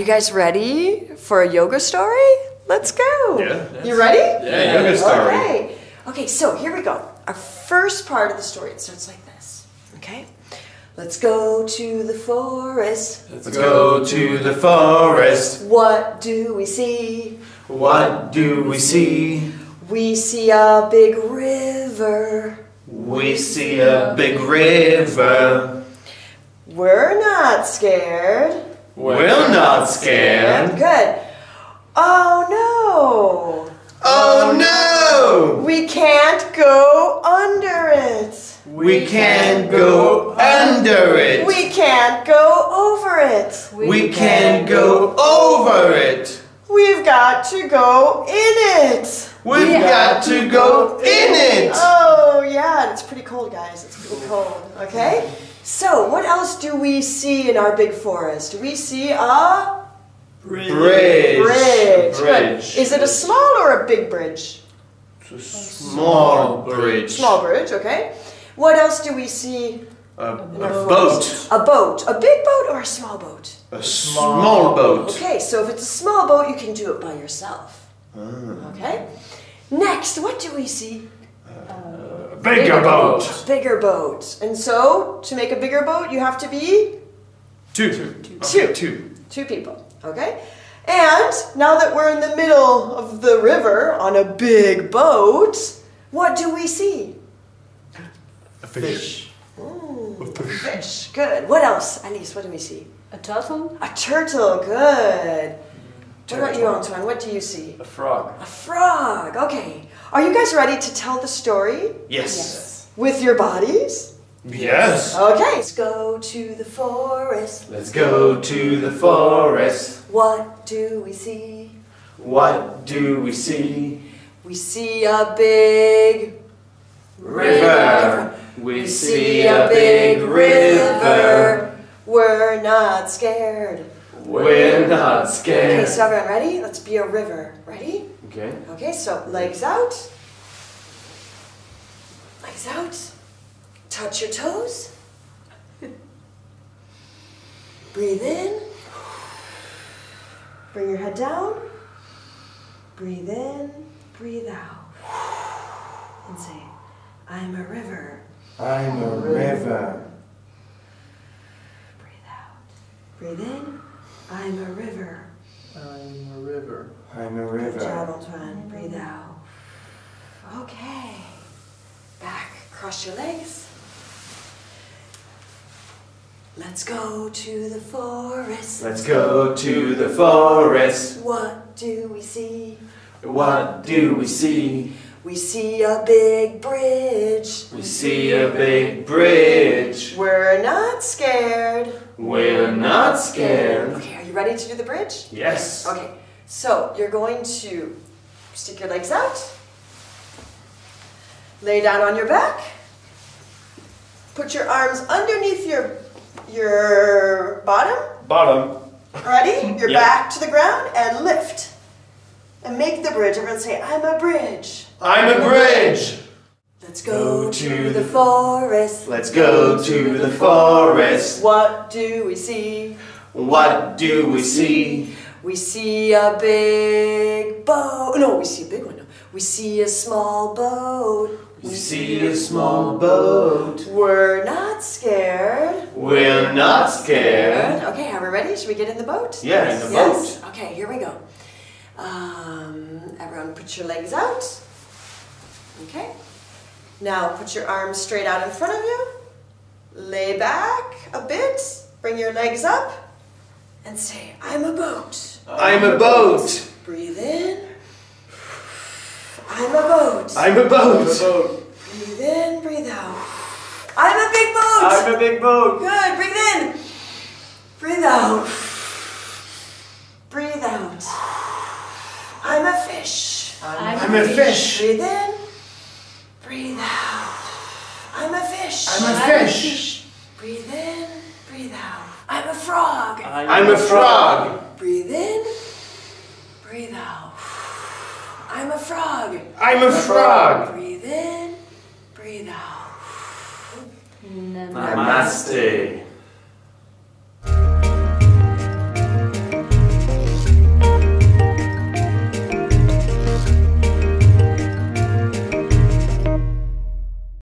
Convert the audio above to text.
guys ready for a yoga story? Let's go. Yeah. You ready? Yeah, yoga story. Okay. Okay, so here we go. Our first part of the story, it starts like this. Okay? Let's go to the forest. Let's go to the forest. What do we see? What do we see? We see a big river. We see a big river. We're not scared. We're not scared. Good. Oh no! Oh no! We can't go under it. We can't go under it. We can't go over it. We can't go over it. We've got to go in it. We've got to go in it. Oh yeah, it's pretty cold, guys. It's pretty cold. Okay? So, what else do we see in our big forest? We see a Bridge. bridge. Good. Bridge. Is it a small or a big bridge? It's a small bridge. Small bridge, okay. What else do we see? A in our boat. forest? A boat. A big boat or a small boat? A small boat. Okay, so if it's a small boat, you can do it by yourself. Okay? Next, what do we see? A bigger boat. A bigger boat. And so, to make a bigger boat, you have to be Two. two people. Okay? And now that we're in the middle of the river on a big boat, what do we see? A fish. Ooh, a fish. Good. What else? Alice, what do we see? A turtle? A turtle. Good. What about you, Antoine? What do you see? A frog. A frog. Okay. Are you guys ready to tell the story? Yes. With your bodies? Yes. Okay. Let's go to the forest. Let's go to the forest. What do we see? What do we see? We see a big River. We see a big river. We're not scared. We're not Okay, scared. so everyone ready? Let's be a river. Ready? Okay. Okay, so legs out. Legs out. Touch your toes. Breathe in. Bring your head down. Breathe in. Breathe out. And say, I'm a river. I'm a river. Breathe out. Breathe in. I'm a river. I'm a river. I'm a Good job, river. Antoine. Breathe out. Okay. Back. Cross your legs. Let's go to the forest. Let's go to the forest. What do we see? What do we see? We see a big bridge. We see a big bridge. We're not scared. We're not scared. Okay, are you ready to do the bridge? Yes. Okay, so you're going to stick your legs out. Lay down on your back. Put your arms underneath your bottom. Bottom. Ready? Your Yeah. back to the ground and lift. And make the bridge. Everyone say, I'm a bridge. I'm a bridge. Let's go to the forest. Let's go to the forest. What do we see? What do we see? We see a big boat. No, we see a big one. No. We see a small boat. We see a small boat. We're not scared. We're not scared. Okay, are we ready? Should we get in the boat? Yeah, in the Yes. Okay, here we go. Everyone put your legs out. Okay. Now put your arms straight out in front of you. Lay back a bit. Bring your legs up. And say, I'm a boat. I'm a boat. Breathe in. I'm a boat. I'm a boat. Breathe in, breathe out. I'm a big boat. I'm a big boat. Good, breathe in. Breathe out. Breathe out. I'm a fish. I'm a fish. Breathe in. Breathe out. I'm a fish. I'm a fish. Breathe in. Breathe out. I'm a frog. I'm a frog. Breathe in. Breathe out. I'm a frog. I'm a frog. Breathe in. Breathe out. Namaste. Namaste.